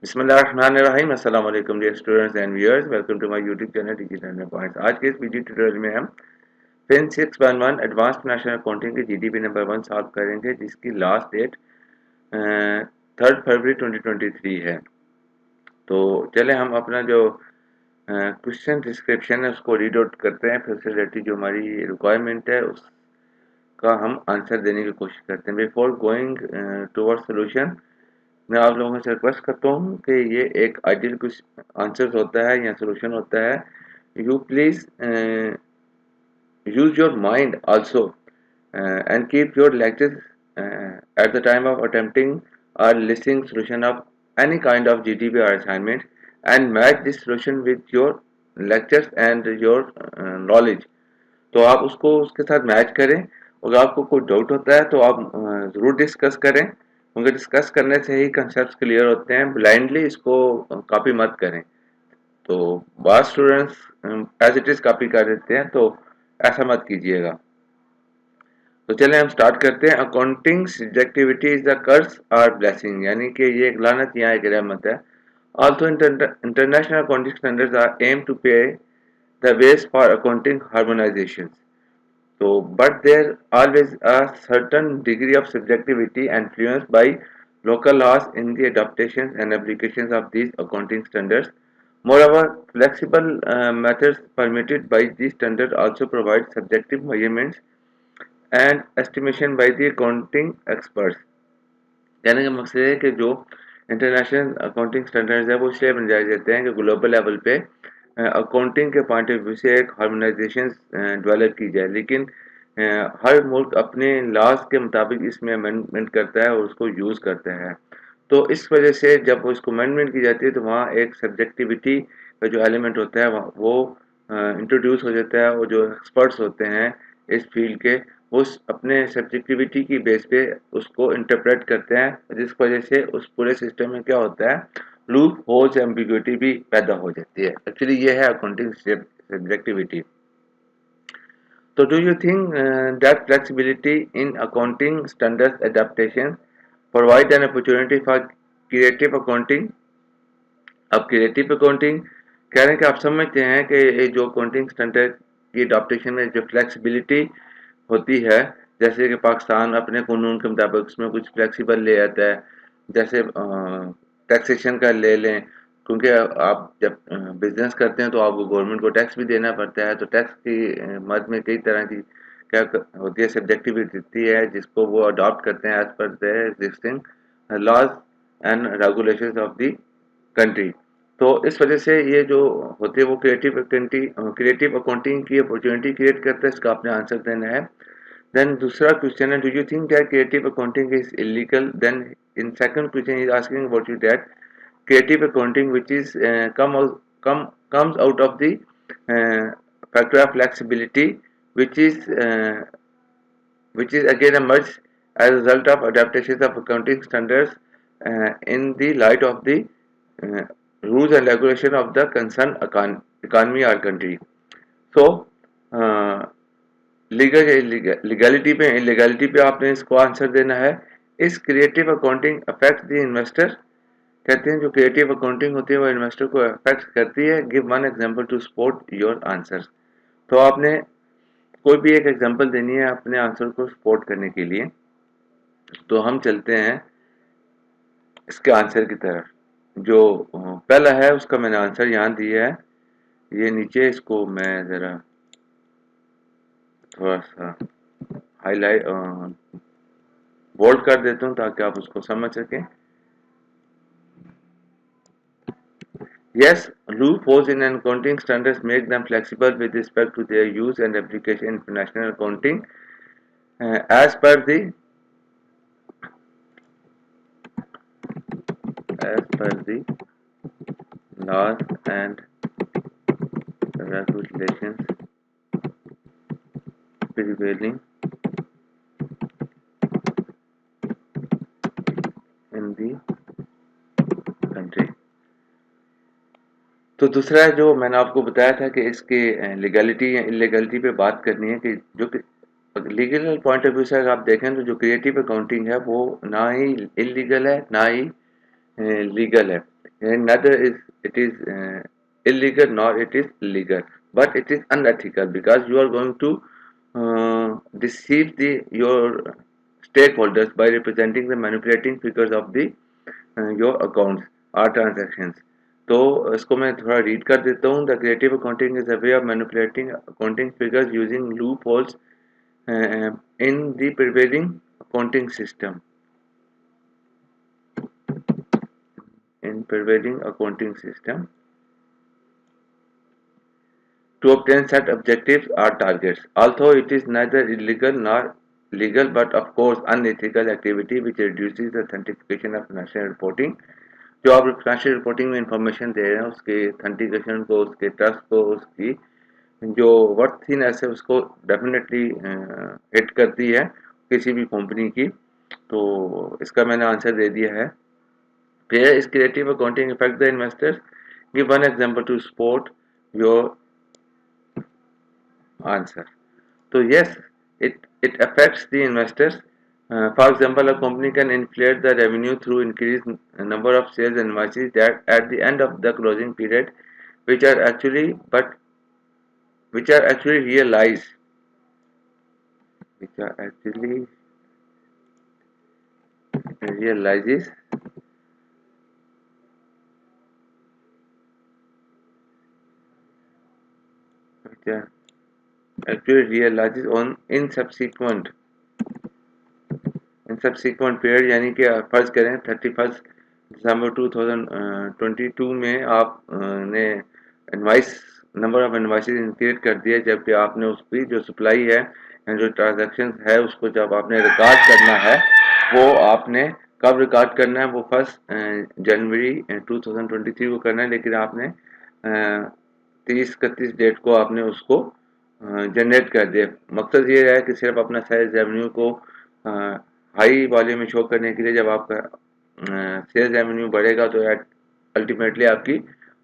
बिस्मिल्लाहिर्रहमानिर्रहीम। अस्सलाम वालेकुम dear students and viewers, welcome to my YouTube channel digital learning points. आज के इस वीडियो ट्यूटोरियल में हम फिन 611 एडवांस्ड नेशनल अकाउंटिंग के जीडीपी नंबर 1 सॉल्व करेंगे, जिसकी लास्ट डेट 3 फरवरी 2023 है। तो चले हम अपना जो क्वेश्चन डिस्क्रिप्शन है उसको रीड आउट करते हैं, फिर उससे रिलेटेड जो हमारी रिक्वायरमेंट है उसका हम आंसर देने की कोशिश करते हैं। बिफोर गोइंग टूवर्ड सोल्यूशन, मैं आप लोगों से रिक्वेस्ट करता हूँ कि ये एक आइडियल कुछ आंसर होता है या सोल्यूशन होता है। You please use your mind also and keep your lectures at the time of attempting or listing solution of any kind of GDP or assignment, and match this solution with your lectures and your knowledge। तो आप उसको उसके साथ match करें, और आपको कोई doubt होता है तो आप ज़रूर डिस्कस करें, क्योंकि डिस्कस करने से ही कंसेप्ट क्लियर होते हैं। ब्लाइंडली इसको कॉपी मत करें। तो बहुत students as it is copy कर देते हैं, तो ऐसा मत कीजिएगा। तो चले हम स्टार्ट करते हैं। Accounting subjectivity is the curse और ब्लेसिंग, यानी कि ये एक लानत या एक रहमत है। Also international accounting standards are aim to pay the base for accounting harmonisation. तो but there always a certain degree of subjectivity influenced by local laws in the adaptations and applications of these accounting standards. Moreover, flexible methods permitted by these standards also provide subjective measurements and estimation by the accounting experts। कहने का मकसद है कि जो international accounting standards है वो इसलिए बनाए जाते हैं कि ग्लोबल लेवल पे अकाउंटिंग के पॉइंट ऑफ व्यू से एक हार्मोनाइजेशन डेवलप की जाए, लेकिन हर मुल्क अपने लॉज के मुताबिक इसमें अमेंडमेंट करता है और उसको यूज़ करता है। तो इस वजह से जब उसको अमेंडमेंट की जाती है तो वहाँ एक सब्जेक्टिविटी का जो एलिमेंट होता है वो इंट्रोड्यूस हो जाता है, और जो एक्सपर्ट्स होते हैं इस फील्ड के वो अपने सब्जेक्टिविटी की बेस पे उसको इंटरप्रेट करते हैं, जिस वजह से उस पूरे सिस्टम में क्या होता है, लूप होल्स एम्बिग्युइटी भी पैदा हो जाती है। एक्चुअली ये है अकाउंटिंग सब्जेक्टिविटी। तो do you think that flexibility in accounting standards adaptation provide an opportunity for creative accounting? अब क्रिएटिव अकाउंटिंग कह रहे हैं कि आप समझते हैं कि ये जो अकाउंटिंग स्टैंडर्ड की अडॉप्टेशन में जो फ्लेक्सिबिलिटी होती है, जैसे कि पाकिस्तान अपने कानून के मुताबिक उसमें कुछ फ्लेक्सिबल ले आता है, जैसे टैक्सेशन का ले लें, क्योंकि आप जब बिजनेस करते हैं तो आपको गवर्नमेंट को टैक्स भी देना पड़ता है। तो टैक्स की मद में कई तरह की क्या होती है, सब्जेक्टिविटी है, जिसको वो अडॉप्ट करते हैं as per the existing laws and regulations of the country. तो इस वजह से ये जो होते हैं वो क्रिएटिव अकाउंटिंग की अपॉर्चुनिटी क्रिएट करता है। इसका आपने आंसर देना है। देन दूसरा क्वेश्चन है, do you think that creative accounting is illegal? Then in second question is asking about you that creative accounting which is comes out of the factor of flexibility, which is uh, which is again emerged as a result of adaptations of accounting standards in the light of the uh, rules and regulation of the concerned economy or country। so legality पे illegality पे आपने इसको answer देना है। इस creative accounting affect the investor? कहते हैं जो क्रिएटिव अकाउंटिंग होती है वो इन्वेस्टर को अफेक्ट करती है। Give one example to support your answer. तो आपने कोई भी एक एग्जांपल देनी है अपने आंसर को सपोर्ट करने के लिए। तो हम चलते हैं इसके आंसर की तरफ। जो पहला है उसका मैंने आंसर यहाँ दिया है, ये नीचे, इसको मैं ज़रा थोड़ा सा हाईलाइट बोल्ड कर देता हूँ ताकि आप उसको समझ सकें। Yes, loopholes in accounting standards make them flexible with respect to their use and application in international accounting. As per the laws and regulations prevailing in the country। तो दूसरा जो मैंने आपको बताया था कि इसके लीगलिटी या इलीगलिटी पे बात करनी है, कि जो लीगल पॉइंट ऑफ व्यू से अगर आप देखें तो जो क्रिएटिव अकाउंटिंग है वो ना ही इलीगल है ना ही लीगल है। and neither is it is illegal nor it is legal, but it is unethical because you are going to deceive the your stakeholders by representing the manipulating figures of the your accounts or transactions. तो इसको मैं थोड़ा read कर देता हूँ. The creative accounting is a way of manipulating accounting figures using loop holes in the prevailing accounting system. In prevailing accounting system to obtain set objectives or targets. Although it is neither illegal nor legal, but of course unethical activity which reduces the authentication of financial reporting. जो आप financial reporting में information दे रहे हैं उसके authentication को, उसके trust को, उसकी जो वर्थीनेस है उसको डेफिनेटली हिट करती है किसी भी कंपनी की. तो इसका मैंने आंसर दे दिया है. Where is creative accounting affect the investors? Give one example to support your answer. So yes, it affects the investors. For example, a company can inflate the revenue through increased number of sales invoices that at the end of the closing period, which are actually but which are actually realized, which are actually realizes which are actually realizes on in subsequent period. यानी कि फर्ज करें 31 दिसंबर 2022 में आप ने invoice number of invoices increase कर दिए, जबकि आपने उसकी जो सप्लाई है या जो ट्रांजेक्शन है उसको जब आपने रिकॉर्ड करना है वो आपने कब रिकॉर्ड करना है, वो 1 जनवरी 2023 को करना है, लेकिन आपने 30-31 डेट को आपने उसको जनरेट कर दिया. मकसद ये है कि सिर्फ अपना सेल्स रेवेन्यू को हाई वॉल्यूम में शो करने के लिए. जब आपका सेल्स रेवेन्यू बढ़ेगा तो अल्टीमेटली आपकी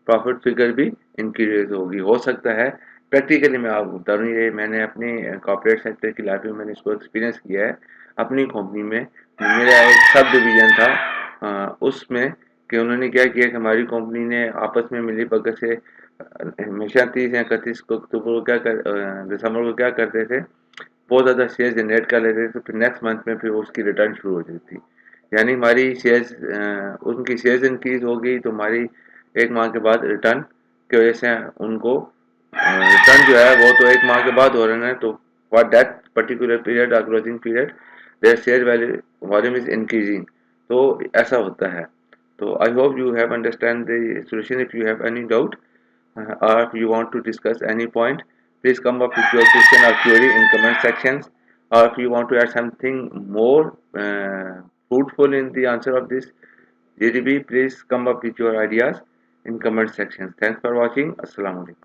प्रॉफिट फिगर भी इंक्रीज होगी. हो सकता है प्रैक्टिकली मैं आपको बता रहा हूँ, ये मैंने अपनी कॉर्पोरेट सेक्टर की लाइफ में मैंने इसको एक्सपीरियंस किया है. अपनी कंपनी में मेरा एक सब डिवीजन था उसमें कि उन्होंने क्या किया कि हमारी कंपनी ने आपस में मिली भगत से हमेशा 30 या 31 को अक्टूबर को दिसंबर को क्या करते थे, बहुत ज़्यादा शेयर जनरेट कर लेते थे. तो फिर नेक्स्ट मंथ में फिर उसकी रिटर्न शुरू हो जाती थी. यानी हमारी शेयर्स उनकी शेयर्स इंक्रीज हो गई तो हमारी एक माह के बाद रिटर्न की वजह से उनको रिटर्न जो है वो तो एक माह के बाद हो रहे हैं. तो फॉर दैट पर्टिकुलर पीरियड और closing period their share value volume is increasing. तो ऐसा होता है. तो I hope you have understand the solution. If you have any doubt or if you want to discuss any point, please come up with your question or query in comment sections. Or if you want to add something more fruitful in the answer of this GDP, please come up with your ideas in comment sections. Thanks for watching. Assalamu alaikum.